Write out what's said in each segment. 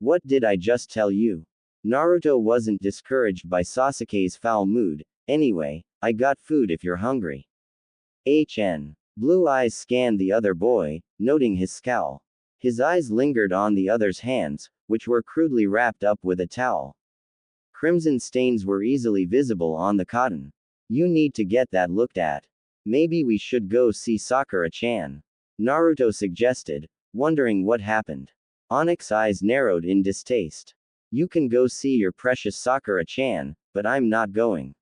What did I just tell you? Naruto wasn't discouraged by Sasuke's foul mood. Anyway, I got food if you're hungry. Blue eyes scanned the other boy, noting his scowl. His eyes lingered on the other's hands, which were crudely wrapped up with a towel. Crimson stains were easily visible on the cotton. You need to get that looked at. Maybe we should go see Sakura-chan. Naruto suggested, wondering what happened. Onyx's eyes narrowed in distaste. You can go see your precious Sakura-chan, but I'm not going.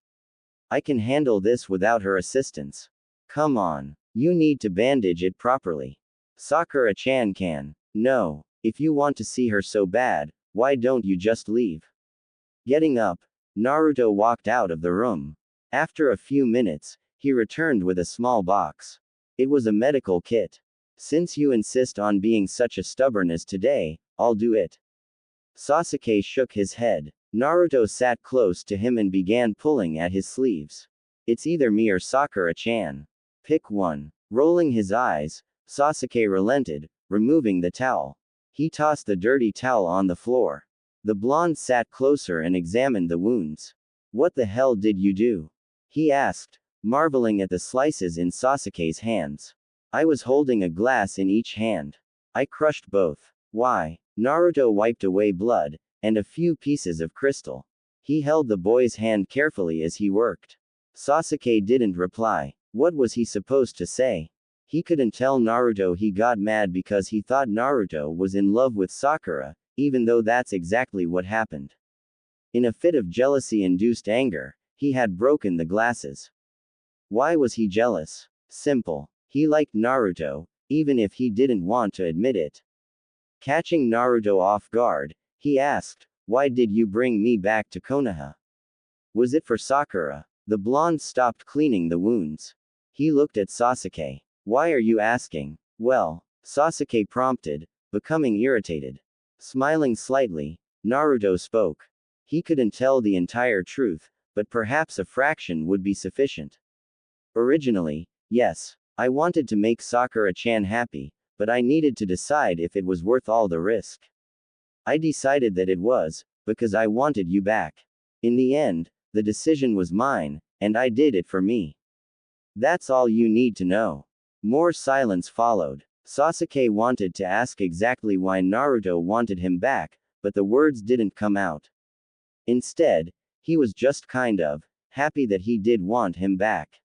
I can handle this without her assistance. Come on. You need to bandage it properly. Sakura-chan can. No. If you want to see her so bad, why don't you just leave? Getting up, Naruto walked out of the room. After a few minutes, he returned with a small box. It was a medical kit. Since you insist on being such a stubborn as today, I'll do it. Sasuke shook his head. Naruto sat close to him and began pulling at his sleeves. It's either me or Sakura-chan. Pick one. Rolling his eyes, Sasuke relented, removing the towel. He tossed the dirty towel on the floor. The blonde sat closer and examined the wounds. What the hell did you do? He asked, marveling at the slices in Sasuke's hands. I was holding a glass in each hand. I crushed both. Why? Naruto wiped away blood, and a few pieces of crystal. He held the boy's hand carefully as he worked. Sasuke didn't reply. What was he supposed to say? He couldn't tell Naruto he got mad because he thought Naruto was in love with Sakura, even though that's exactly what happened. In a fit of jealousy-induced anger, he had broken the glasses. Why was he jealous? Simple. He liked Naruto, even if he didn't want to admit it. Catching Naruto off guard, he asked, "Why did you bring me back to Konoha? Was it for Sakura?" The blonde stopped cleaning the wounds. He looked at Sasuke. Why are you asking? Well, Sasuke prompted, becoming irritated. Smiling slightly, Naruto spoke. He couldn't tell the entire truth, but perhaps a fraction would be sufficient. Originally, yes, I wanted to make Sakura-chan happy, but I needed to decide if it was worth all the risk. I decided that it was, because I wanted you back. In the end, the decision was mine, and I did it for me. That's all you need to know. More silence followed. Sasuke wanted to ask exactly why Naruto wanted him back, but the words didn't come out. Instead, he was just kind of happy that he did want him back.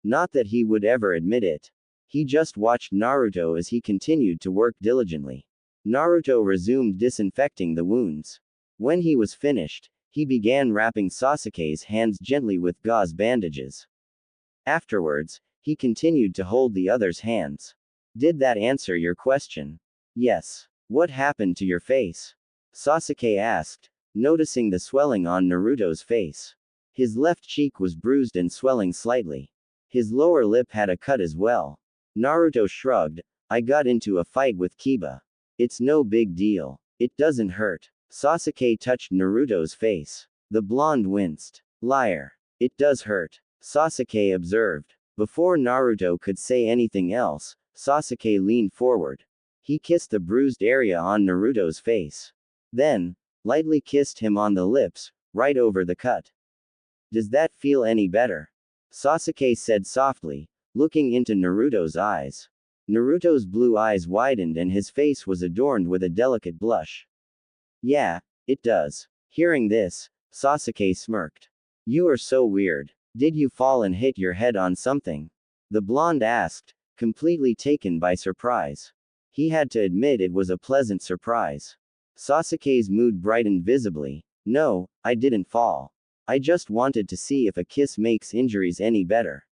Not that he would ever admit it. He just watched Naruto as he continued to work diligently. Naruto resumed disinfecting the wounds. When he was finished, he began wrapping Sasuke's hands gently with gauze bandages. Afterwards, he continued to hold the other's hands. Did that answer your question? Yes. What happened to your face? Sasuke asked, noticing the swelling on Naruto's face. His left cheek was bruised and swelling slightly. His lower lip had a cut as well. Naruto shrugged. I got into a fight with Kiba. It's no big deal. It doesn't hurt. Sasuke touched Naruto's face. The blonde winced. Liar. It does hurt, Sasuke observed. Before Naruto could say anything else, Sasuke leaned forward. He kissed the bruised area on Naruto's face. Then, lightly kissed him on the lips, right over the cut. Does that feel any better? Sasuke said softly, looking into Naruto's eyes. Naruto's blue eyes widened and his face was adorned with a delicate blush. Yeah, it does. Hearing this, Sasuke smirked. You are so weird. Did you fall and hit your head on something? The blonde asked, completely taken by surprise. He had to admit it was a pleasant surprise. Sasuke's mood brightened visibly. No, I didn't fall. I just wanted to see if a kiss makes injuries any better.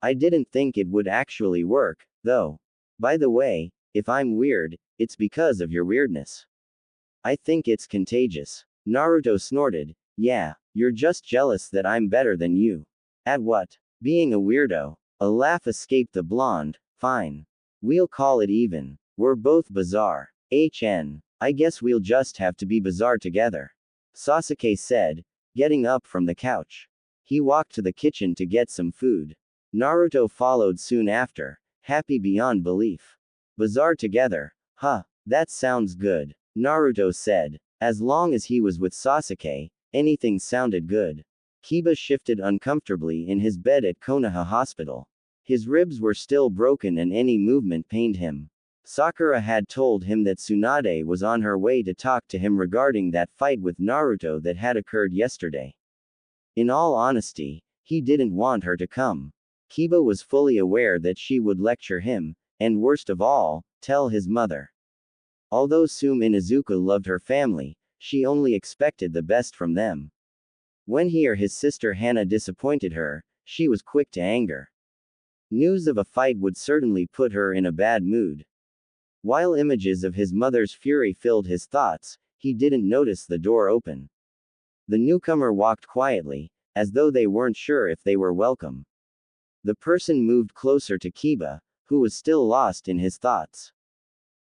I didn't think it would actually work, though. By the way, if I'm weird, it's because of your weirdness. I think it's contagious. Naruto snorted. Yeah, you're just jealous that I'm better than you. At what? Being a weirdo. A laugh escaped the blonde. Fine. We'll call it even. We're both bizarre. I guess we'll just have to be bizarre together. Sasuke said, getting up from the couch. He walked to the kitchen to get some food. Naruto followed soon after, happy beyond belief. Bizarre together. Huh, that sounds good. Naruto said. As long as he was with Sasuke, anything sounded good. Kiba shifted uncomfortably in his bed at Konoha Hospital. His ribs were still broken and any movement pained him. Sakura had told him that Tsunade was on her way to talk to him regarding that fight with Naruto that had occurred yesterday. In all honesty, he didn't want her to come. Kiba was fully aware that she would lecture him, and worst of all, tell his mother. Although Sume Inuzuka loved her family, she only expected the best from them. When he or his sister Hana disappointed her, she was quick to anger. News of a fight would certainly put her in a bad mood. While images of his mother's fury filled his thoughts, he didn't notice the door open. The newcomer walked quietly, as though they weren't sure if they were welcome. The person moved closer to Kiba, who was still lost in his thoughts.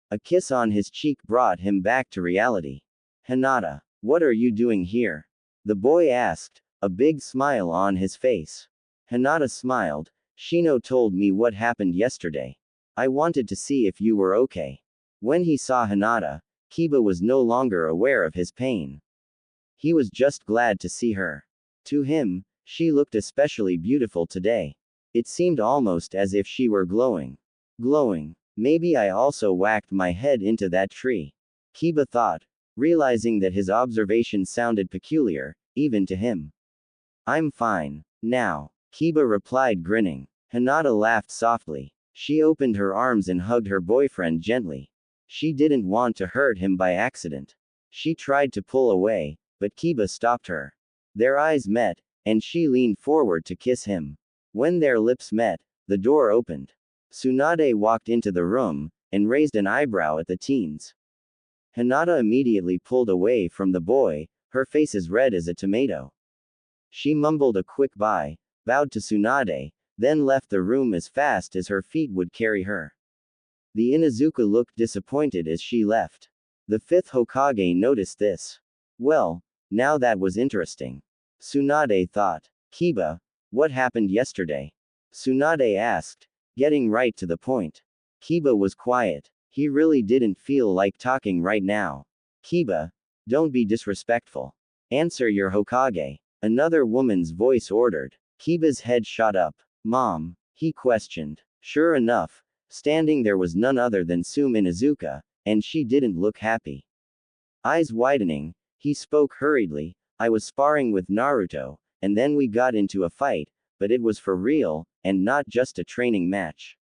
A kiss on his cheek brought him back to reality. Hinata, what are you doing here? The boy asked, a big smile on his face. Hinata smiled. Shino told me what happened yesterday. I wanted to see if you were okay. When he saw Hinata, Kiba was no longer aware of his pain. He was just glad to see her. To him, she looked especially beautiful today. It seemed almost as if she were glowing. Glowing. Maybe I also whacked my head into that tree. Kiba thought, realizing that his observation sounded peculiar, even to him. I'm fine. Now, Kiba replied grinning. Hinata laughed softly. She opened her arms and hugged her boyfriend gently. She didn't want to hurt him by accident. She tried to pull away, but Kiba stopped her. Their eyes met, and she leaned forward to kiss him. When their lips met, the door opened. Tsunade walked into the room, and raised an eyebrow at the teens. Hinata immediately pulled away from the boy, her face as red as a tomato. She mumbled a quick bye, bowed to Tsunade, then left the room as fast as her feet would carry her. The Inuzuka looked disappointed as she left. The fifth Hokage noticed this. Well, now that was interesting. Tsunade thought. Kiba, what happened yesterday? Tsunade asked, getting right to the point. Kiba was quiet. He really didn't feel like talking right now. Kiba, don't be disrespectful. Answer your Hokage. Another woman's voice ordered. Kiba's head shot up. Mom, he questioned. Sure enough, standing there was none other than Sume Inuzuka, and she didn't look happy. Eyes widening, he spoke hurriedly. I was sparring with Naruto, and then we got into a fight, but it was for real, and not just a training match.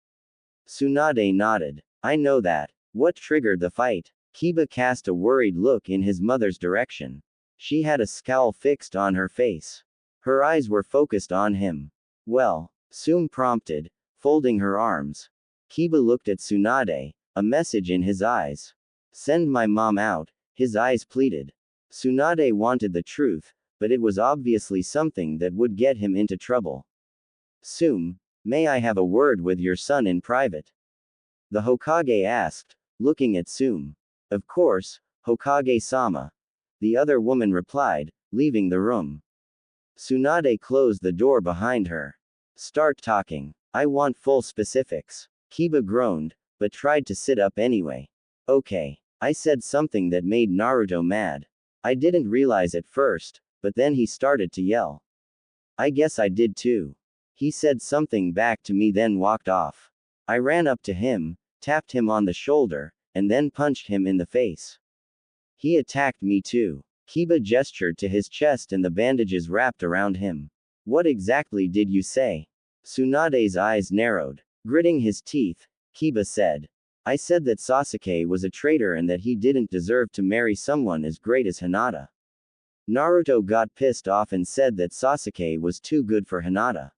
Tsunade nodded. I know that. What triggered the fight? Kiba cast a worried look in his mother's direction. She had a scowl fixed on her face. Her eyes were focused on him. Well, Sume prompted, folding her arms. Kiba looked at Tsunade, a message in his eyes. Send my mom out, his eyes pleaded. Tsunade wanted the truth, but it was obviously something that would get him into trouble. Sume, may I have a word with your son in private? The Hokage asked, looking at Sume. Of course, Hokage-sama. The other woman replied, leaving the room. Tsunade closed the door behind her. Start talking. I want full specifics. Kiba groaned, but tried to sit up anyway. Okay. I said something that made Naruto mad. I didn't realize at first, but then he started to yell. I guess I did too. He said something back to me then walked off. I ran up to him, tapped him on the shoulder, and then punched him in the face. He attacked me too. Kiba gestured to his chest and the bandages wrapped around him. What exactly did you say? Tsunade's eyes narrowed. Gritting his teeth, Kiba said. I said that Sasuke was a traitor and that he didn't deserve to marry someone as great as Hinata. Naruto got pissed off and said that Sasuke was too good for Hinata.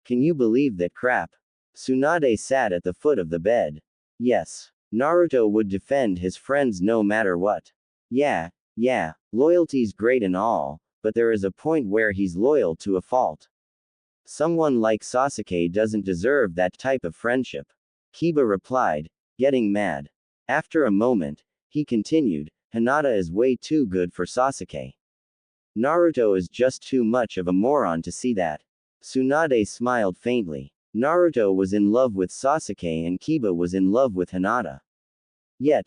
Can you believe that crap? Tsunade sat at the foot of the bed. Yes. Naruto would defend his friends no matter what. Yeah, loyalty's great and all, but there is a point where he's loyal to a fault. Someone like Sasuke doesn't deserve that type of friendship. Kiba replied, getting mad. After a moment, he continued, Hinata is way too good for Sasuke. Naruto is just too much of a moron to see that. Tsunade smiled faintly. Naruto was in love with Sasuke and Kiba was in love with Hinata. Yet,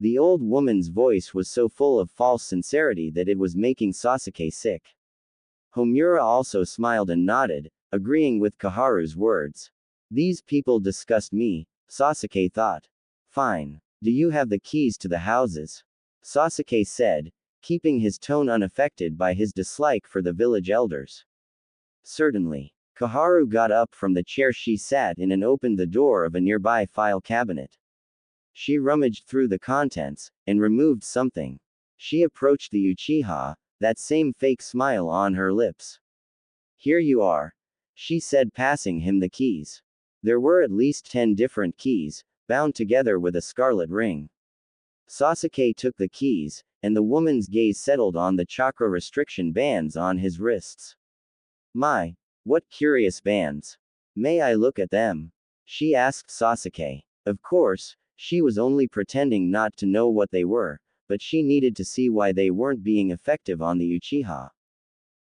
The old woman's voice was so full of false sincerity that it was making Sasuke sick. Homura also smiled and nodded, agreeing with Koharu's words. These people disgust me, Sasuke thought. Fine. Do you have the keys to the houses? Sasuke said, keeping his tone unaffected by his dislike for the village elders. Certainly. Koharu got up from the chair she sat in and opened the door of a nearby file cabinet. She rummaged through the contents, and removed something. She approached the Uchiha, that same fake smile on her lips. Here you are. She said, passing him the keys. There were at least 10 different keys, bound together with a scarlet ring. Sasuke took the keys, and the woman's gaze settled on the chakra restriction bands on his wrists. My, what curious bands. May I look at them? She asked Sasuke. Of course, she was only pretending not to know what they were, but she needed to see why they weren't being effective on the Uchiha.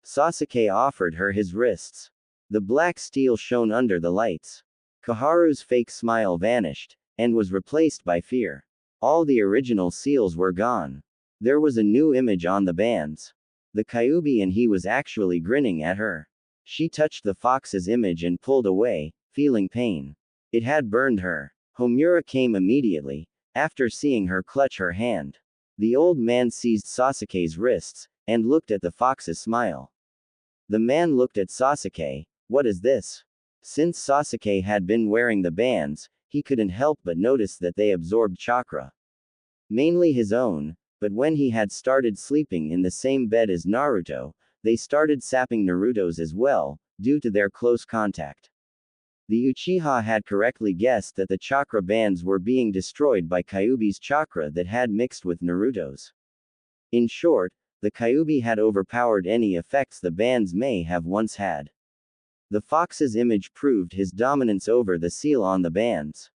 Sasuke offered her his wrists. The black steel shone under the lights. Koharu's fake smile vanished, and was replaced by fear. All the original seals were gone. There was a new image on the bands. The Kyuubi, and he was actually grinning at her. She touched the fox's image and pulled away, feeling pain. It had burned her. Homura came immediately, after seeing her clutch her hand. The old man seized Sasuke's wrists, and looked at the fox's smile. The man looked at Sasuke. What is this? Since Sasuke had been wearing the bands, he couldn't help but notice that they absorbed chakra. Mainly his own, but when he had started sleeping in the same bed as Naruto, they started sapping Naruto's as well, due to their close contact. The Uchiha had correctly guessed that the chakra bands were being destroyed by Kyuubi's chakra that had mixed with Naruto's. In short, the Kyuubi had overpowered any effects the bands may have once had. The fox's image proved his dominance over the seal on the bands.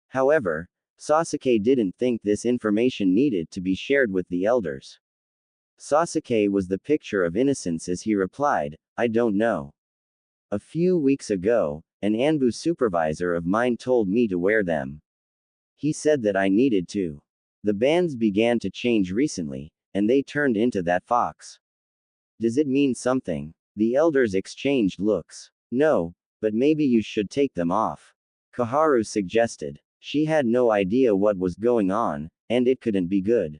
However, Sasuke didn't think this information needed to be shared with the elders. Sasuke was the picture of innocence as he replied, I don't know. A few weeks ago, an Anbu supervisor of mine told me to wear them. He said that I needed to. The bands began to change recently, and they turned into that fox. Does it mean something? The elders exchanged looks. No, but maybe you should take them off. Koharu suggested. She had no idea what was going on, and it couldn't be good.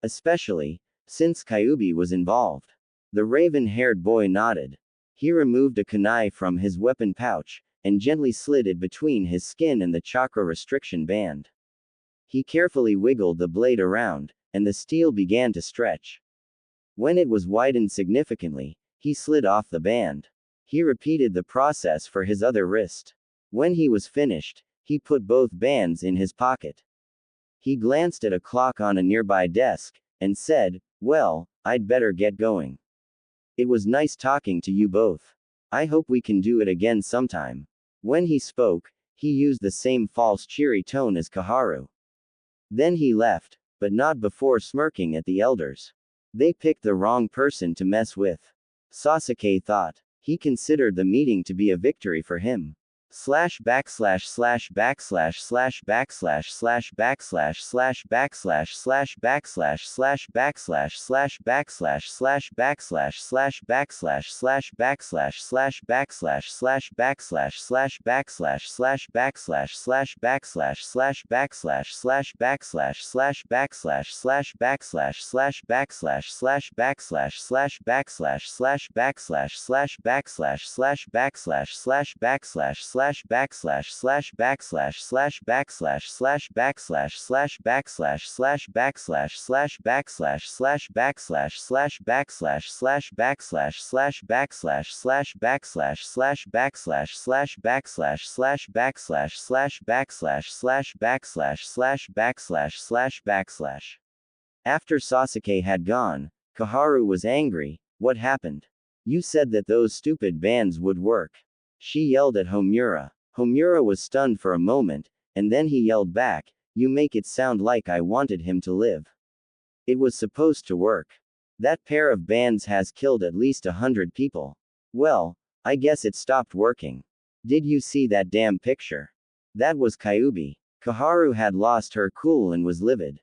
Especially, since Kyuubi was involved. The raven-haired boy nodded. He removed a kunai from his weapon pouch, and gently slid it between his skin and the chakra restriction band. He carefully wiggled the blade around, and the steel began to stretch. When it was widened significantly, he slid off the band. He repeated the process for his other wrist. When he was finished, he put both bands in his pocket. He glanced at a clock on a nearby desk, and said, well, I'd better get going. It was nice talking to you both. I hope we can do it again sometime. When he spoke, he used the same false cheery tone as Koharu. Then he left, but not before smirking at the elders. They picked the wrong person to mess with. Sasuke thought. He considered the meeting to be a victory for him. After Sasuke had gone, Koharu was angry. What happened? You said that those stupid bands would work. She yelled at Homura. Homura was stunned for a moment, and then he yelled back, you make it sound like I wanted him to live. It was supposed to work. That pair of bands has killed at least 100 people. Well, I guess it stopped working. Did you see that damn picture? That was Kyuubi. Koharu had lost her cool and was livid.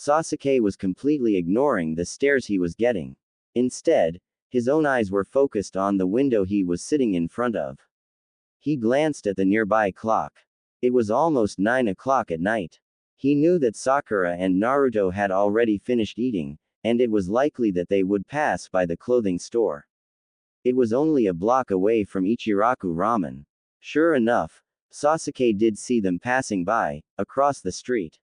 Sasuke was completely ignoring the stares he was getting. Instead, his own eyes were focused on the window he was sitting in front of. He glanced at the nearby clock. It was almost 9 o'clock at night. He knew that Sakura and Naruto had already finished eating, and it was likely that they would pass by the clothing store. It was only a block away from Ichiraku Ramen. Sure enough, Sasuke did see them passing by, across the street.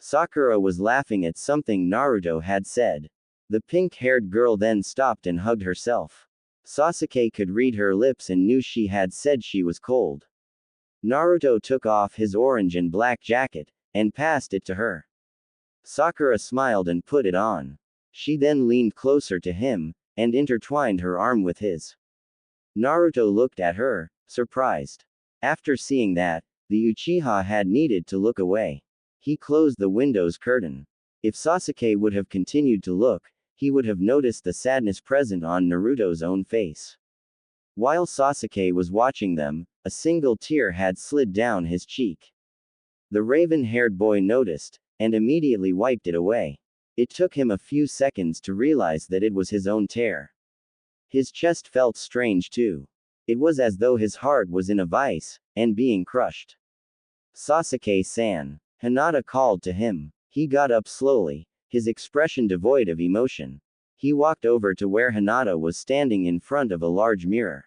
Sakura was laughing at something Naruto had said. The pink-haired girl then stopped and hugged herself. Sasuke could read her lips and knew she had said she was cold. Naruto took off his orange and black jacket, and passed it to her. Sakura smiled and put it on. She then leaned closer to him, and intertwined her arm with his. Naruto looked at her, surprised. After seeing that, the Uchiha had needed to look away. He closed the window's curtain. If Sasuke would have continued to look, he would have noticed the sadness present on Naruto's own face. While Sasuke was watching them, a single tear had slid down his cheek. The raven-haired boy noticed, and immediately wiped it away. It took him a few seconds to realize that it was his own tear. His chest felt strange too. It was as though his heart was in a vice, and being crushed. Sasuke-san. Hinata called to him. He got up slowly, his expression devoid of emotion. He walked over to where Hinata was standing in front of a large mirror.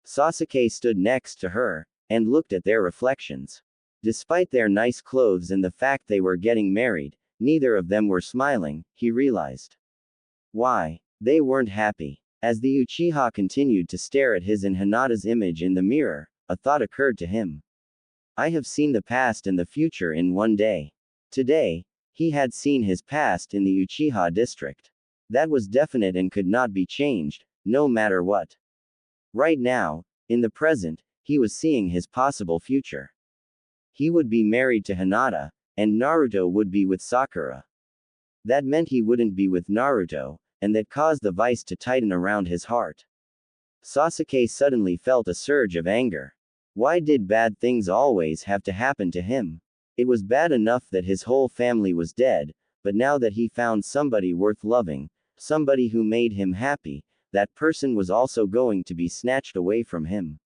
Sasuke stood next to her, and looked at their reflections. Despite their nice clothes and the fact they were getting married, neither of them were smiling, he realized. Why? They weren't happy. As the Uchiha continued to stare at his and Hinata's image in the mirror, a thought occurred to him. I have seen the past and the future in one day. Today, he had seen his past in the Uchiha district. That was definite and could not be changed, no matter what. Right now, in the present, he was seeing his possible future. He would be married to Hinata, and Naruto would be with Sakura. That meant he wouldn't be with Naruto, and that caused the vice to tighten around his heart. Sasuke suddenly felt a surge of anger. Why did bad things always have to happen to him? It was bad enough that his whole family was dead, but now that he found somebody worth loving, somebody who made him happy, that person was also going to be snatched away from him.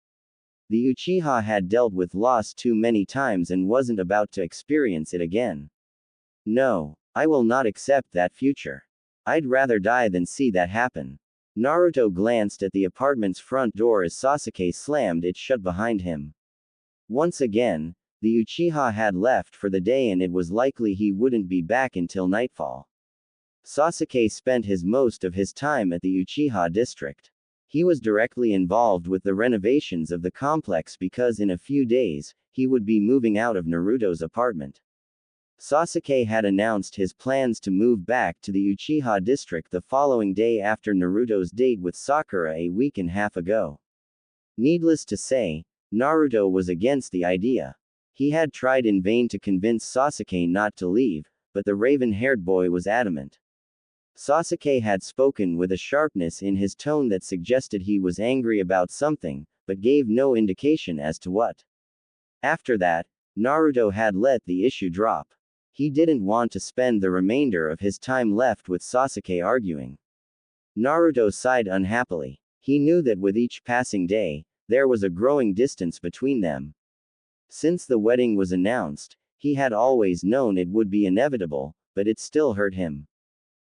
The Uchiha had dealt with loss too many times and wasn't about to experience it again. No, I will not accept that future. I'd rather die than see that happen. Naruto glanced at the apartment's front door as Sasuke slammed it shut behind him. Once again, the Uchiha had left for the day and it was likely he wouldn't be back until nightfall. Sasuke spent most of his time at the Uchiha district. He was directly involved with the renovations of the complex because in a few days, he would be moving out of Naruto's apartment. Sasuke had announced his plans to move back to the Uchiha district the following day after Naruto's date with Sakura a week and a half ago. Needless to say, Naruto was against the idea. He had tried in vain to convince Sasuke not to leave, but the raven-haired boy was adamant. Sasuke had spoken with a sharpness in his tone that suggested he was angry about something, but gave no indication as to what. After that, Naruto had let the issue drop. He didn't want to spend the remainder of his time left with Sasuke arguing. Naruto sighed unhappily. He knew that with each passing day, there was a growing distance between them. Since the wedding was announced, he had always known it would be inevitable, but it still hurt him.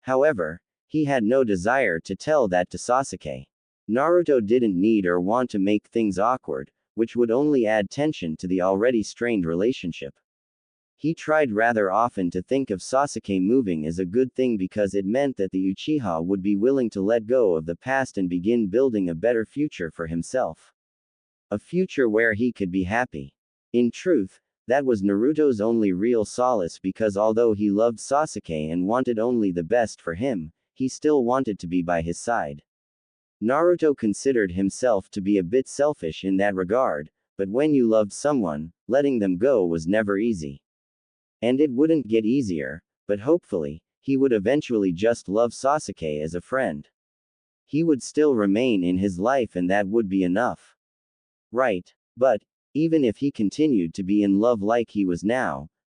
However, he had no desire to tell that to Sasuke. Naruto didn't need or want to make things awkward, which would only add tension to the already strained relationship. He tried rather often to think of Sasuke moving as a good thing because it meant that the Uchiha would be willing to let go of the past and begin building a better future for himself. A future where he could be happy. In truth, that was Naruto's only real solace because although he loved Sasuke and wanted only the best for him, he still wanted to be by his side. Naruto considered himself to be a bit selfish in that regard, but when you loved someone, letting them go was never easy. And it wouldn't get easier, but hopefully, he would eventually just love Sasuke as a friend. He would still remain in his life and that would be enough. Right. But, even if he continued to be in love like he was now,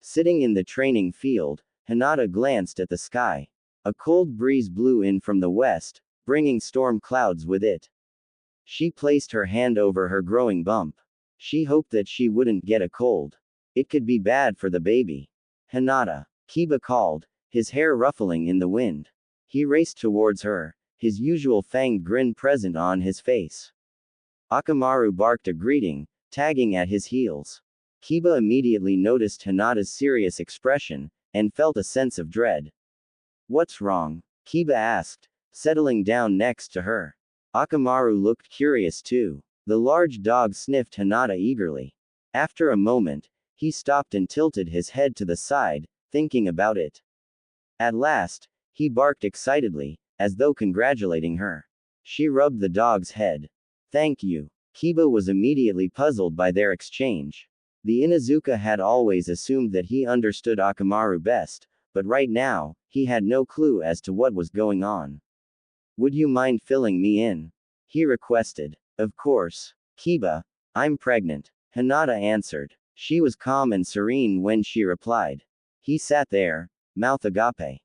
Sitting in the training field, Hinata glanced at the sky. A cold breeze blew in from the west, bringing storm clouds with it. She placed her hand over her growing bump. She hoped that she wouldn't get a cold. It could be bad for the baby. Hinata, Kiba called, his hair ruffling in the wind. He raced towards her, his usual fanged grin present on his face. Akamaru barked a greeting, tagging at his heels. Kiba immediately noticed Hinata's serious expression, and felt a sense of dread. What's wrong? Kiba asked, settling down next to her. Akamaru looked curious too. The large dog sniffed Hinata eagerly. After a moment, he stopped and tilted his head to the side, thinking about it. At last, he barked excitedly, as though congratulating her. She rubbed the dog's head. Thank you. Kiba was immediately puzzled by their exchange. The Inuzuka had always assumed that he understood Akamaru best, but right now, he had no clue as to what was going on. Would you mind filling me in? He requested. Of course. Kiba, I'm pregnant. Hinata answered. She was calm and serene when she replied. He sat there, mouth agape.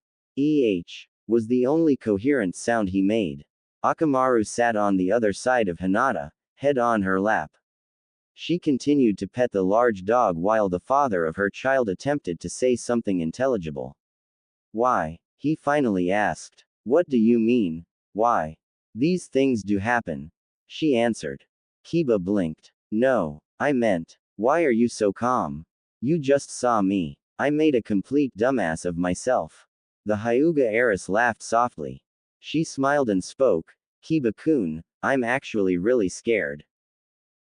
Was the only coherent sound he made. Akamaru sat on the other side of Hinata, head on her lap. She continued to pet the large dog while the father of her child attempted to say something intelligible. Why? He finally asked. What do you mean? Why? These things do happen. She answered. Kiba blinked. No, I meant, why are you so calm? You just saw me. I made a complete dumbass of myself. The Hyuga heiress laughed softly. She smiled and spoke. Kiba-kun, I'm actually really scared.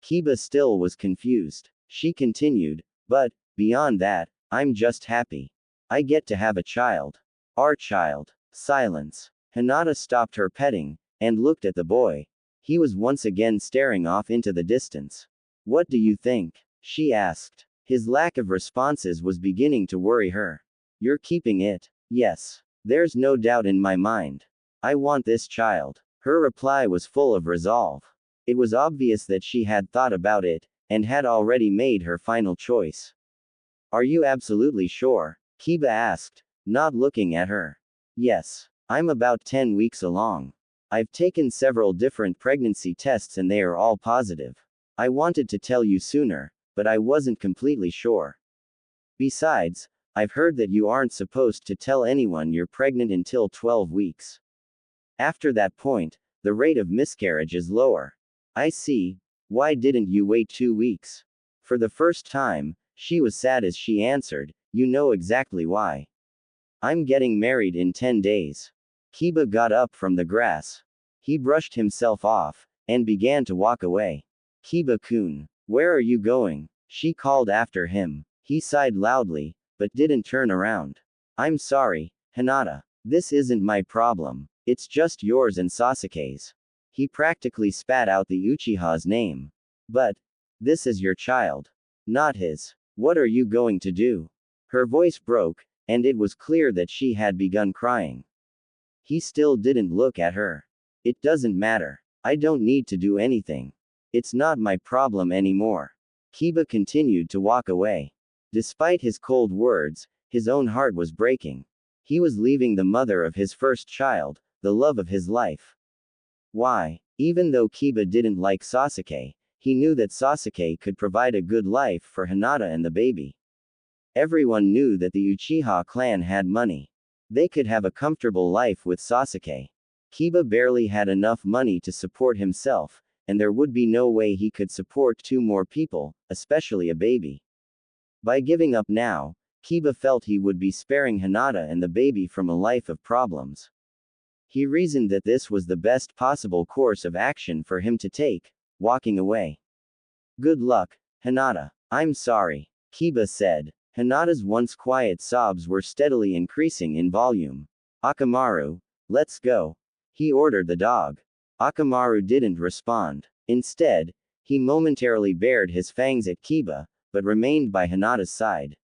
Kiba still was confused. She continued, but, beyond that, I'm just happy. I get to have a child. Our child. Silence. Hinata stopped her petting, and looked at the boy. He was once again staring off into the distance. What do you think? She asked. His lack of responses was beginning to worry her. You're keeping it? Yes. There's no doubt in my mind. I want this child. Her reply was full of resolve. It was obvious that she had thought about it, and had already made her final choice. Are you absolutely sure? Kiba asked, not looking at her. Yes. I'm about 10 weeks along. I've taken several different pregnancy tests and they are all positive. I wanted to tell you sooner, but I wasn't completely sure. Besides, I've heard that you aren't supposed to tell anyone you're pregnant until 12 weeks. After that point, the rate of miscarriage is lower. I see. Why didn't you wait 2 weeks? For the first time, she was sad as she answered, you know exactly why. I'm getting married in 10 days. Kiba got up from the grass. He brushed himself off, and began to walk away. Kiba-kun, where are you going? She called after him. He sighed loudly, but didn't turn around. I'm sorry, Hinata. This isn't my problem. It's just yours and Sasuke's. He practically spat out the Uchiha's name. But, this is your child. Not his. What are you going to do? Her voice broke, and it was clear that she had begun crying. He still didn't look at her. It doesn't matter. I don't need to do anything. It's not my problem anymore. Kiba continued to walk away. Despite his cold words, his own heart was breaking. He was leaving the mother of his first child, the love of his life. Why? Even though Kiba didn't like Sasuke, he knew that Sasuke could provide a good life for Hinata and the baby. Everyone knew that the Uchiha clan had money. They could have a comfortable life with Sasuke. Kiba barely had enough money to support himself, and there would be no way he could support 2 more people, especially a baby. By giving up now, Kiba felt he would be sparing Hinata and the baby from a life of problems. He reasoned that this was the best possible course of action for him to take, walking away. Good luck, Hinata. I'm sorry, Kiba said. Hinata's once quiet sobs were steadily increasing in volume. Akamaru, let's go. He ordered the dog. Akamaru didn't respond. Instead, he momentarily bared his fangs at Kiba, but remained by Hinata's side.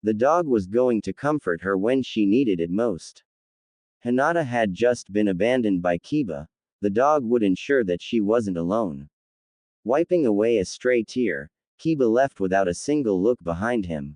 The dog was going to comfort her when she needed it most. Hinata had just been abandoned by Kiba. The dog would ensure that she wasn't alone. Wiping away a stray tear, Kiba left without a single look behind him.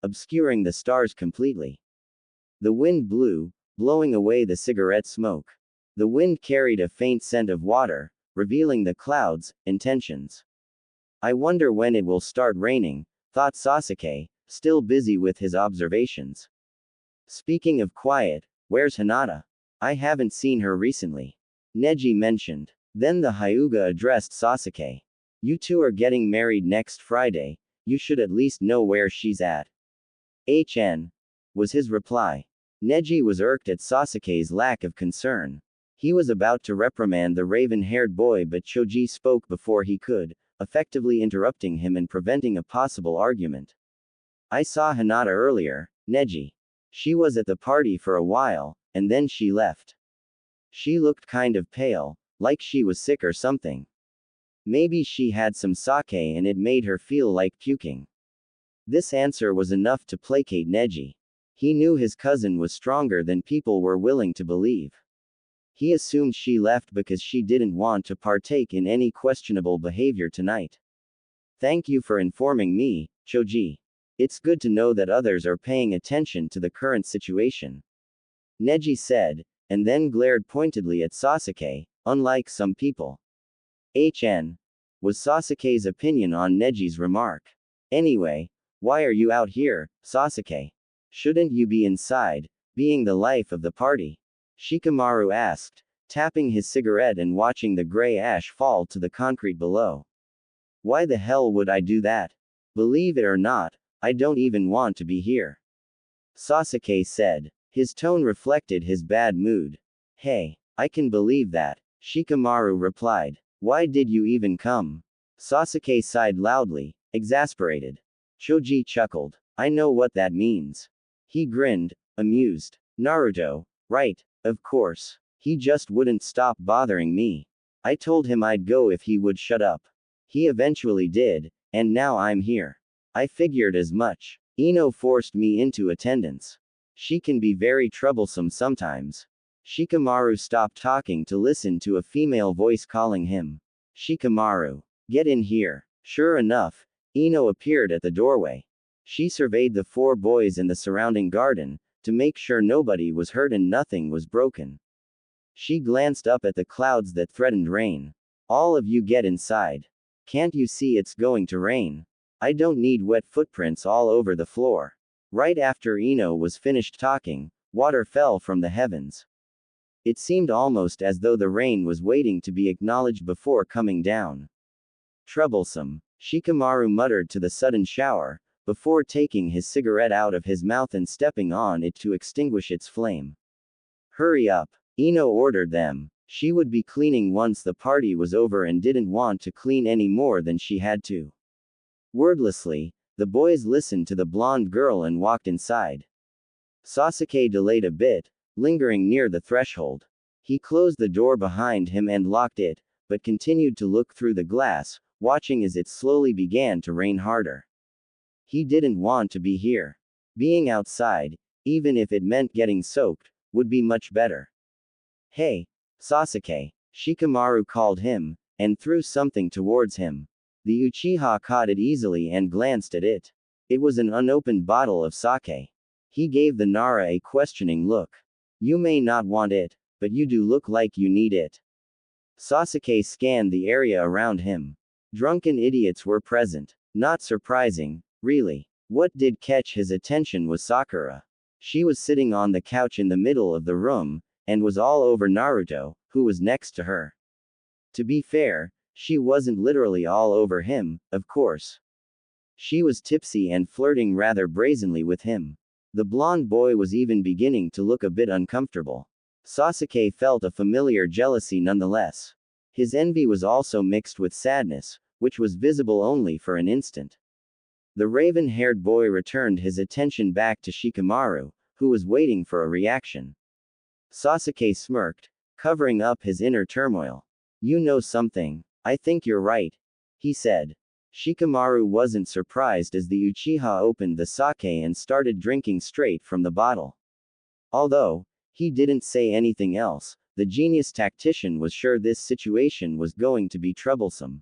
obscuring the stars completely. The wind blew, blowing away the cigarette smoke. The wind carried a faint scent of water, revealing the clouds' intentions. I wonder when it will start raining, thought Sasuke, still busy with his observations. Speaking of quiet, where's Hinata? I haven't seen her recently. Neji mentioned. Then the Hyuga addressed Sasuke. You two are getting married next Friday, you should at least know where she's at. Was his reply. Neji was irked at Sasuke's lack of concern. He was about to reprimand the raven-haired boy, but Choji spoke before he could, effectively interrupting him and preventing a possible argument. I saw Hinata earlier, Neji. She was at the party for a while, and then she left. She looked kind of pale, like she was sick or something. Maybe she had some sake and it made her feel like puking. This answer was enough to placate Neji. He knew his cousin was stronger than people were willing to believe. He assumed she left because she didn't want to partake in any questionable behavior tonight. Thank you for informing me, Choji. It's good to know that others are paying attention to the current situation. Neji said, and then glared pointedly at Sasuke, unlike some people. Was Sasuke's opinion on Neji's remark. Anyway, why are you out here, Sasuke? Shouldn't you be inside, being the life of the party? Shikamaru asked, tapping his cigarette and watching the gray ash fall to the concrete below. Why the hell would I do that? Believe it or not, I don't even want to be here. Sasuke said. His tone reflected his bad mood. Hey, I can believe that, Shikamaru replied. Why did you even come? Sasuke sighed loudly, exasperated. Choji chuckled. I know what that means. He grinned, amused. Naruto, right, of course. He just wouldn't stop bothering me. I told him I'd go if he would shut up. He eventually did, and now I'm here. I figured as much. Ino forced me into attendance. She can be very troublesome sometimes. Shikamaru stopped talking to listen to a female voice calling him. Shikamaru, get in here. Sure enough, Ino appeared at the doorway. She surveyed the four boys in the surrounding garden, to make sure nobody was hurt and nothing was broken. She glanced up at the clouds that threatened rain. All of you get inside. Can't you see it's going to rain? I don't need wet footprints all over the floor. Right after Ino was finished talking, water fell from the heavens. It seemed almost as though the rain was waiting to be acknowledged before coming down. Troublesome, Shikamaru muttered to the sudden shower, before taking his cigarette out of his mouth and stepping on it to extinguish its flame. Hurry up, Ino ordered them. She would be cleaning once the party was over and didn't want to clean any more than she had to. Wordlessly, the boys listened to the blonde girl and walked inside. Sasuke delayed a bit, lingering near the threshold. He closed the door behind him and locked it, but continued to look through the glass, watching as it slowly began to rain harder. He didn't want to be here. Being outside, even if it meant getting soaked, would be much better. Hey, Sasuke, Shikamaru called him, and threw something towards him. The Uchiha caught it easily and glanced at it. It was an unopened bottle of sake. He gave the Nara a questioning look. You may not want it, but you do look like you need it. Sasuke scanned the area around him. Drunken idiots were present. Not surprising, really. What did catch his attention was Sakura. She was sitting on the couch in the middle of the room, and was all over Naruto, who was next to her. To be fair, she wasn't literally all over him, of course. She was tipsy and flirting rather brazenly with him. The blonde boy was even beginning to look a bit uncomfortable. Sasuke felt a familiar jealousy nonetheless. His envy was also mixed with sadness, which was visible only for an instant. The raven-haired boy returned his attention back to Shikamaru, who was waiting for a reaction. Sasuke smirked, covering up his inner turmoil. You know something. I think you're right, he said. Shikamaru wasn't surprised as the Uchiha opened the sake and started drinking straight from the bottle. Although he didn't say anything else, the genius tactician was sure this situation was going to be troublesome.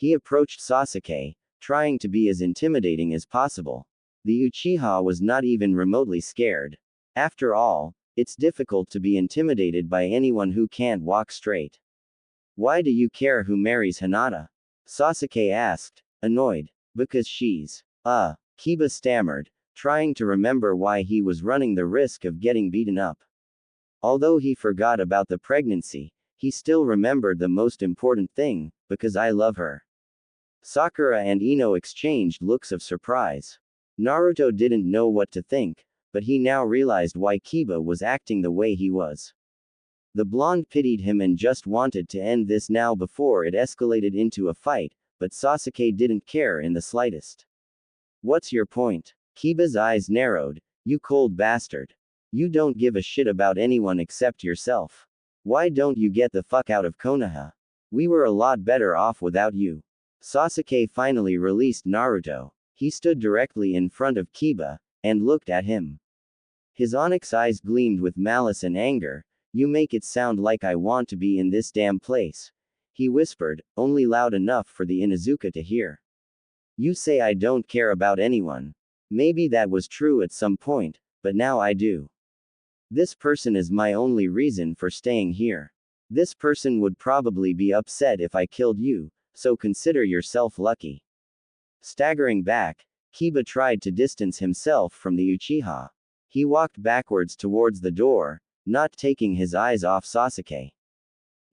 He approached Sasuke, trying to be as intimidating as possible. The Uchiha was not even remotely scared. After all, it's difficult to be intimidated by anyone who can't walk straight. Why do you care who marries Hinata? Sasuke asked, annoyed. Because she's. Kiba stammered, trying to remember why he was running the risk of getting beaten up. Although he forgot about the pregnancy, he still remembered the most important thing, because I love her. Sakura and Ino exchanged looks of surprise. Naruto didn't know what to think, but he now realized why Kiba was acting the way he was. The blonde pitied him and just wanted to end this now before it escalated into a fight, but Sasuke didn't care in the slightest. What's your point? Kiba's eyes narrowed. You cold bastard. You don't give a shit about anyone except yourself. Why don't you get the fuck out of Konoha? We were a lot better off without you. Sasuke finally released Naruto. He stood directly in front of Kiba, and looked at him. His onyx eyes gleamed with malice and anger. You make it sound like I want to be in this damn place. He whispered, only loud enough for the Inuzuka to hear. You say I don't care about anyone. Maybe that was true at some point, but now I do. This person is my only reason for staying here. This person would probably be upset if I killed you, so consider yourself lucky. Staggering back, Kiba tried to distance himself from the Uchiha. He walked backwards towards the door, not taking his eyes off Sasuke.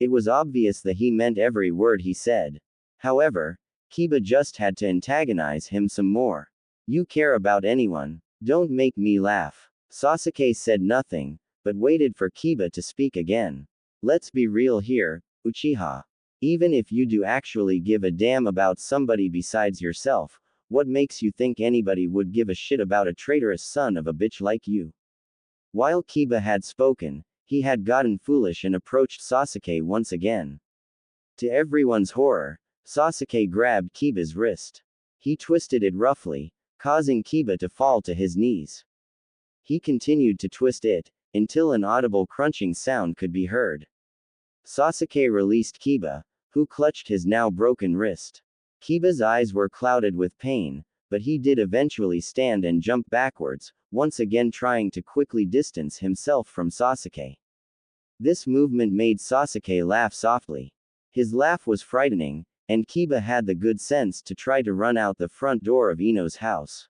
It was obvious that he meant every word he said. However, Kiba just had to antagonize him some more. You care about anyone. Don't make me laugh. Sasuke said nothing, but waited for Kiba to speak again. Let's be real here, Uchiha. Even if you do actually give a damn about somebody besides yourself, what makes you think anybody would give a shit about a traitorous son of a bitch like you? While Kiba had spoken, he had gotten foolish and approached Sasuke once again. To everyone's horror, Sasuke grabbed Kiba's wrist. He twisted it roughly, causing Kiba to fall to his knees. He continued to twist it, until an audible crunching sound could be heard. Sasuke released Kiba, who clutched his now broken wrist. Kiba's eyes were clouded with pain, but he did eventually stand and jump backwards, once again trying to quickly distance himself from Sasuke. This movement made Sasuke laugh softly. His laugh was frightening, and Kiba had the good sense to try to run out the front door of Ino's house.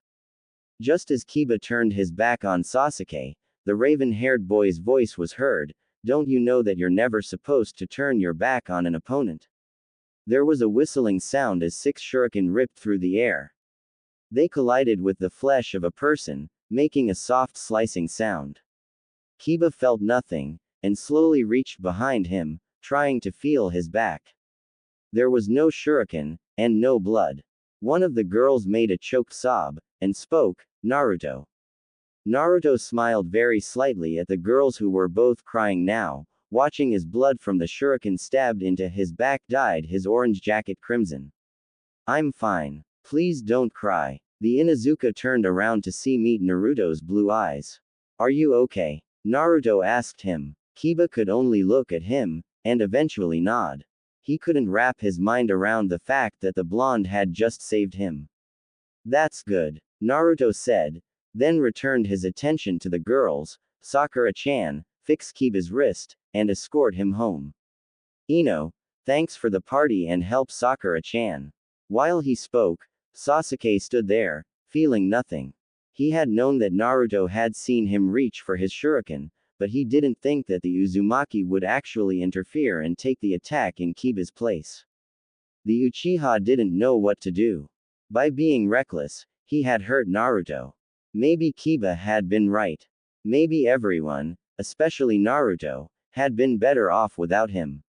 Just as Kiba turned his back on Sasuke, the raven-haired boy's voice was heard, don't you know that you're never supposed to turn your back on an opponent? There was a whistling sound as 6 shuriken ripped through the air. They collided with the flesh of a person, making a soft slicing sound. Kiba felt nothing, and slowly reached behind him, trying to feel his back. There was no shuriken, and no blood. One of the girls made a choked sob, and spoke, Naruto. Naruto smiled very slightly at the girls who were both crying now, watching as blood from the shuriken stabbed into his back dyed his orange jacket crimson. I'm fine. Please don't cry. The Inuzuka turned around to meet Naruto's blue eyes. Are you okay? Naruto asked him. Kiba could only look at him, and eventually nod. He couldn't wrap his mind around the fact that the blonde had just saved him. That's good, Naruto said, then returned his attention to the girls. Sakura-chan, fix Kiba's wrist, and escort him home. Ino, thanks for the party and help Sakura-chan. While he spoke, Sasuke stood there, feeling nothing. He had known that Naruto had seen him reach for his shuriken, but he didn't think that the Uzumaki would actually interfere and take the attack in Kiba's place. The Uchiha didn't know what to do. By being reckless, he had hurt Naruto. Maybe Kiba had been right. Maybe everyone, especially Naruto, had been better off without him.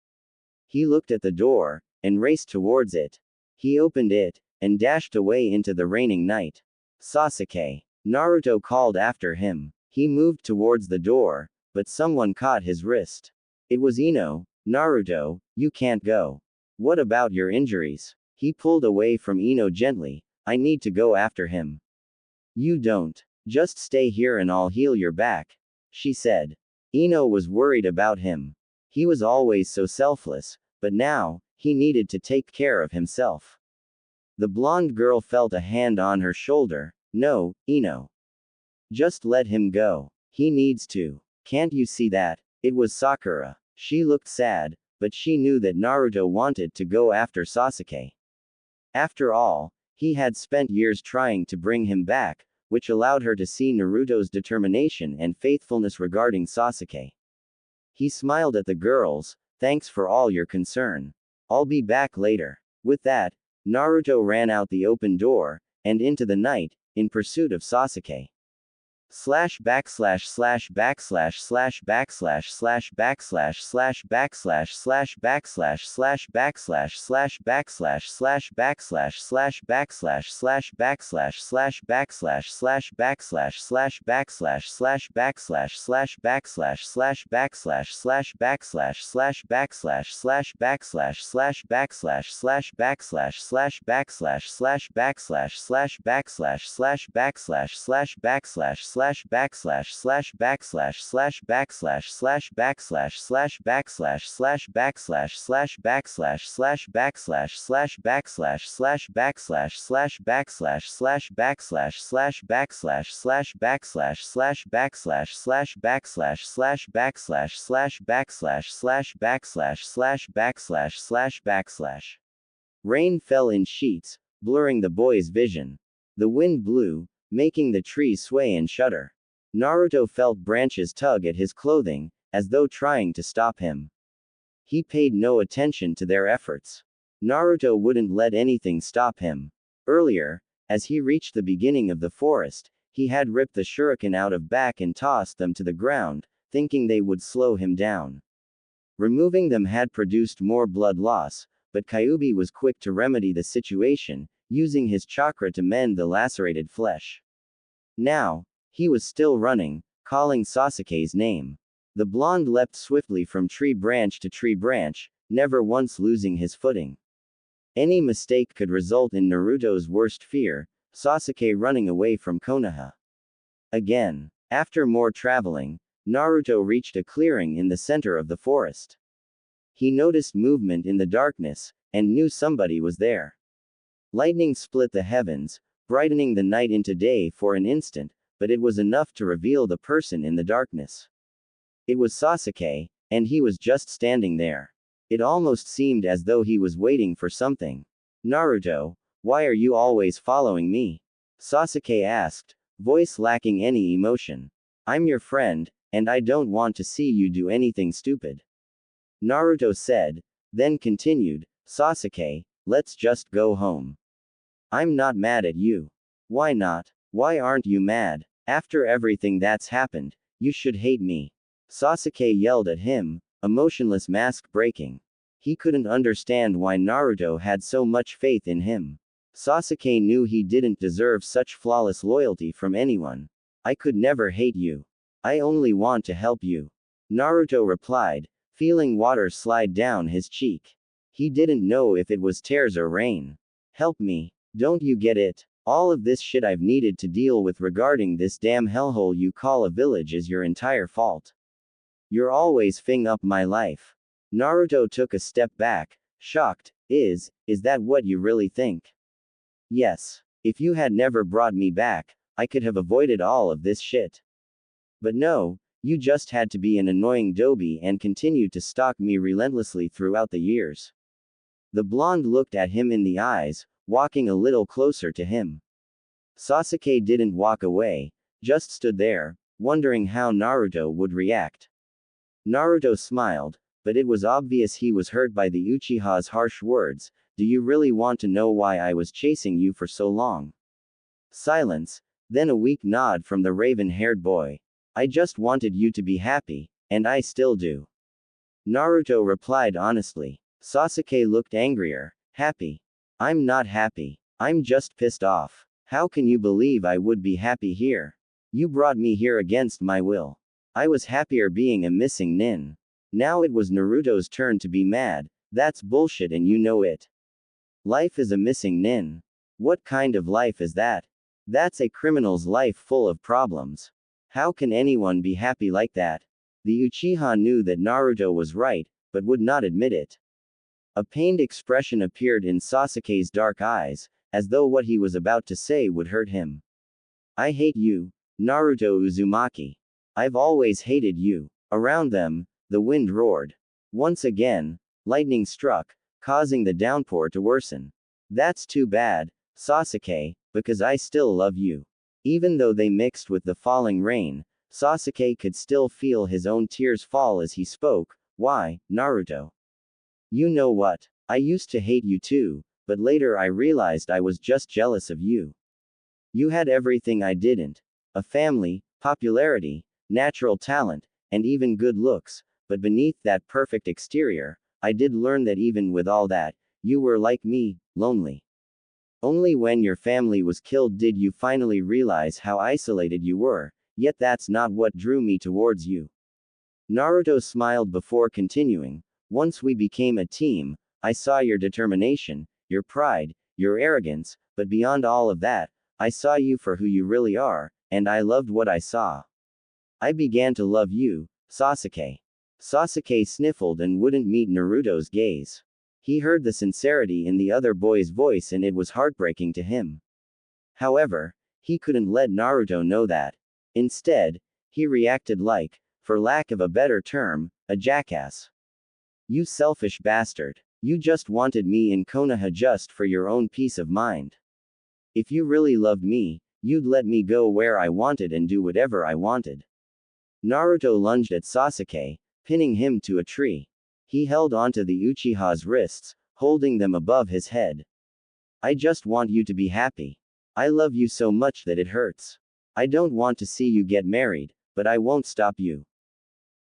He looked at the door, and raced towards it. He opened it, and dashed away into the raining night. Sasuke. Naruto called after him. He moved towards the door, but someone caught his wrist. It was Ino. Naruto, you can't go. What about your injuries? He pulled away from Ino gently. I need to go after him. You don't. Just stay here and I'll heal your back, she said. Ino was worried about him. He was always so selfless, but now, he needed to take care of himself. The blonde girl felt a hand on her shoulder. No, Ino. Just let him go. He needs to. Can't you see that? It was Sakura. She looked sad, but she knew that Naruto wanted to go after Sasuke. After all, he had spent years trying to bring him back, which allowed her to see Naruto's determination and faithfulness regarding Sasuke. He smiled at the girls. Thanks for all your concern. I'll be back later. With that, Naruto ran out the open door, and into the night, in pursuit of Sasuke. Rain fell in sheets, blurring the boy's vision. The wind blew, making the trees sway and shudder. Naruto felt branches tug at his clothing, as though trying to stop him. He paid no attention to their efforts. Naruto wouldn't let anything stop him. Earlier, as he reached the beginning of the forest, he had ripped the shuriken out of back and tossed them to the ground, thinking they would slow him down. Removing them had produced more blood loss, but Kyuubi was quick to remedy the situation, using his chakra to mend the lacerated flesh. Now, he was still running, calling Sasuke's name. The blonde leapt swiftly from tree branch to tree branch, never once losing his footing. Any mistake could result in Naruto's worst fear, Sasuke running away from Konoha. Again, after more traveling, Naruto reached a clearing in the center of the forest. He noticed movement in the darkness, and knew somebody was there. Lightning split the heavens, brightening the night into day for an instant, but it was enough to reveal the person in the darkness. It was Sasuke, and he was just standing there. It almost seemed as though he was waiting for something. Naruto, why are you always following me? Sasuke asked, voice lacking any emotion. I'm your friend, and I don't want to see you do anything stupid. Naruto said, then continued, Sasuke, let's just go home. I'm not mad at you. Why not? Why aren't you mad? After everything that's happened, you should hate me. Sasuke yelled at him, emotionless mask breaking. He couldn't understand why Naruto had so much faith in him. Sasuke knew he didn't deserve such flawless loyalty from anyone. I could never hate you. I only want to help you. Naruto replied, feeling water slide down his cheek. He didn't know if it was tears or rain. Help me. Don't you get it? All of this shit I've needed to deal with regarding this damn hellhole you call a village is your entire fault. You're always fing up my life. Naruto took a step back, shocked. Is that what you really think? Yes. If you had never brought me back, I could have avoided all of this shit. But no, you just had to be an annoying doby and continued to stalk me relentlessly throughout the years. The blonde looked at him in the eyes, walking a little closer to him. Sasuke didn't walk away, just stood there, wondering how Naruto would react. Naruto smiled, but it was obvious he was hurt by the Uchiha's harsh words. Do you really want to know why I was chasing you for so long? Silence, then a weak nod from the raven-haired boy. I just wanted you to be happy, and I still do. Naruto replied honestly. Sasuke looked angrier. Happy? I'm not happy. I'm just pissed off. How can you believe I would be happy here? You brought me here against my will. I was happier being a missing nin. Now it was Naruto's turn to be mad. That's bullshit and you know it. Life is a missing nin. What kind of life is that? That's a criminal's life full of problems. How can anyone be happy like that? The Uchiha knew that Naruto was right, but would not admit it. A pained expression appeared in Sasuke's dark eyes, as though what he was about to say would hurt him. I hate you, Naruto Uzumaki. I've always hated you. Around them, the wind roared. Once again, lightning struck, causing the downpour to worsen. That's too bad, Sasuke, because I still love you. Even though they mixed with the falling rain, Sasuke could still feel his own tears fall as he spoke. Why, Naruto? You know what? I used to hate you too, but later I realized I was just jealous of you. You had everything I didn't. A family, popularity, natural talent, and even good looks, but beneath that perfect exterior, I did learn that even with all that, you were like me, lonely. Only when your family was killed did you finally realize how isolated you were, yet that's not what drew me towards you. Naruto smiled before continuing. Once we became a team, I saw your determination, your pride, your arrogance, but beyond all of that, I saw you for who you really are, and I loved what I saw. I began to love you, Sasuke. Sasuke sniffled and wouldn't meet Naruto's gaze. He heard the sincerity in the other boy's voice and it was heartbreaking to him. However, he couldn't let Naruto know that. Instead, he reacted like, for lack of a better term, a jackass. You selfish bastard. You just wanted me in Konoha just for your own peace of mind. If you really loved me, you'd let me go where I wanted and do whatever I wanted. Naruto lunged at Sasuke, pinning him to a tree. He held onto the Uchiha's wrists, holding them above his head. I just want you to be happy. I love you so much that it hurts. I don't want to see you get married, but I won't stop you.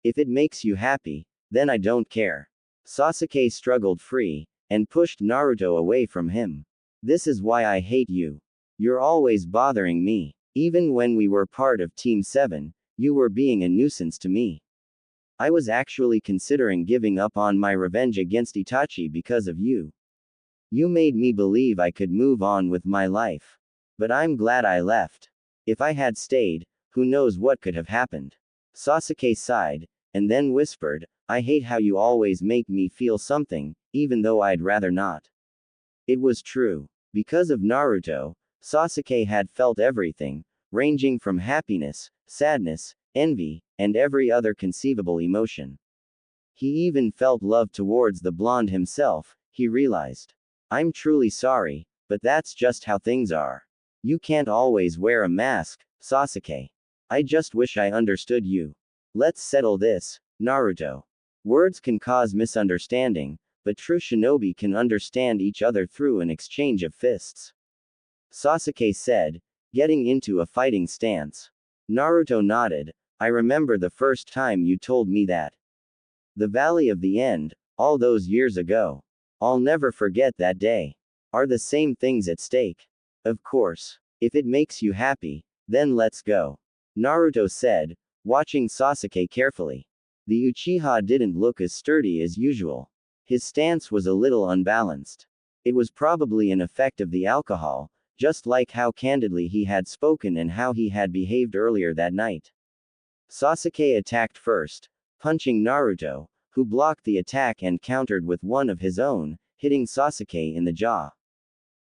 If it makes you happy, then I don't care. Sasuke struggled free, and pushed Naruto away from him. This is why I hate you. You're always bothering me. Even when we were part of Team 7, you were being a nuisance to me. I was actually considering giving up on my revenge against Itachi because of you. You made me believe I could move on with my life. But I'm glad I left. If I had stayed, who knows what could have happened. Sasuke sighed, and then whispered, I hate how you always make me feel something, even though I'd rather not. It was true. Because of Naruto, Sasuke had felt everything, ranging from happiness, sadness, envy, and every other conceivable emotion. He even felt love towards the blonde himself, he realized. I'm truly sorry, but that's just how things are. You can't always wear a mask, Sasuke. I just wish I understood you. Let's settle this, Naruto. Words can cause misunderstanding, but true shinobi can understand each other through an exchange of fists. Sasuke said, getting into a fighting stance. Naruto nodded. I remember the first time you told me that. The Valley of the End, all those years ago. I'll never forget that day. Are the same things at stake? Of course. If it makes you happy, then let's go. Naruto said, watching Sasuke carefully. The Uchiha didn't look as sturdy as usual. His stance was a little unbalanced. It was probably an effect of the alcohol, just like how candidly he had spoken and how he had behaved earlier that night. Sasuke attacked first, punching Naruto, who blocked the attack and countered with one of his own, hitting Sasuke in the jaw.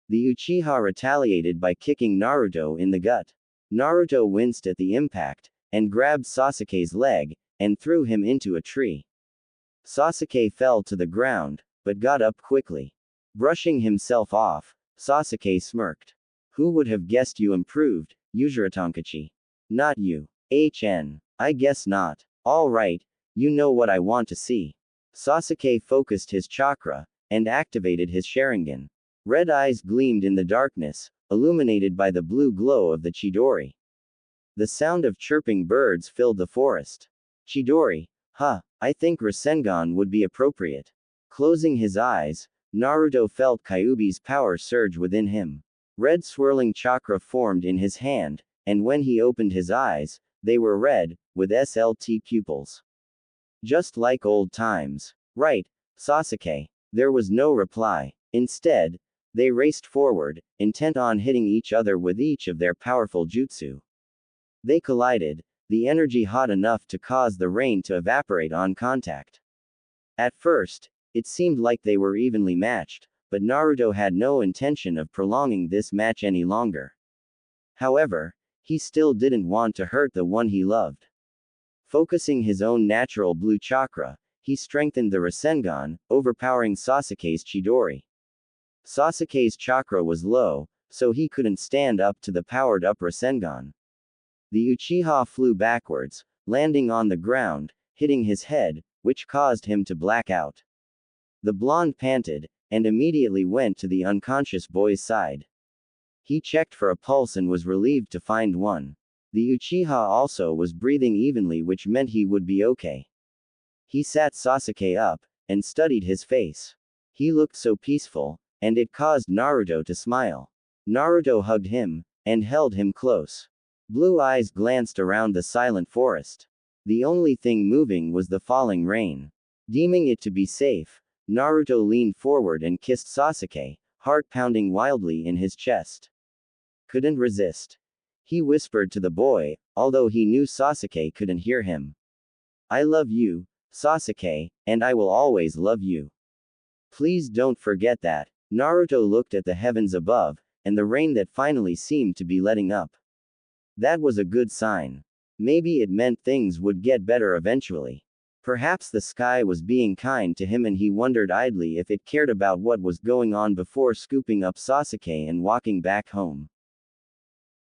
The Uchiha retaliated by kicking Naruto in the gut. Naruto winced at the impact, and grabbed Sasuke's leg, and threw him into a tree. Sasuke fell to the ground, but got up quickly. Brushing himself off, Sasuke smirked. Who would have guessed you improved, Uzuratonkachi? Not you. I guess not. Alright, you know what I want to see. Sasuke focused his chakra, and activated his Sharingan. Red eyes gleamed in the darkness, illuminated by the blue glow of the Chidori. The sound of chirping birds filled the forest. Chidori, I think Rasengan would be appropriate. Closing his eyes, Naruto felt Kyuubi's power surge within him. Red swirling chakra formed in his hand, and when he opened his eyes, they were red, with SLT pupils. Just like old times. Right, Sasuke. There was no reply. Instead, they raced forward, intent on hitting each other with each of their powerful jutsu. They collided, the energy hot enough to cause the rain to evaporate on contact. At first, it seemed like they were evenly matched, but Naruto had no intention of prolonging this match any longer. However, he still didn't want to hurt the one he loved. Focusing his own natural blue chakra, he strengthened the Rasengan, overpowering Sasuke's Chidori. Sasuke's chakra was low, so he couldn't stand up to the powered-up Rasengan. The Uchiha flew backwards, landing on the ground, hitting his head, which caused him to black out. The blonde panted, and immediately went to the unconscious boy's side. He checked for a pulse and was relieved to find one. The Uchiha also was breathing evenly, which meant he would be okay. He sat Sasuke up, and studied his face. He looked so peaceful, and it caused Naruto to smile. Naruto hugged him, and held him close. Blue eyes glanced around the silent forest. The only thing moving was the falling rain. Deeming it to be safe, Naruto leaned forward and kissed Sasuke, heart pounding wildly in his chest. Couldn't resist. He whispered to the boy, although he knew Sasuke couldn't hear him. I love you, Sasuke, and I will always love you. Please don't forget that. Naruto looked at the heavens above, and the rain that finally seemed to be letting up. That was a good sign. Maybe it meant things would get better eventually. Perhaps the sky was being kind to him, and he wondered idly if it cared about what was going on before scooping up Sasuke and walking back home.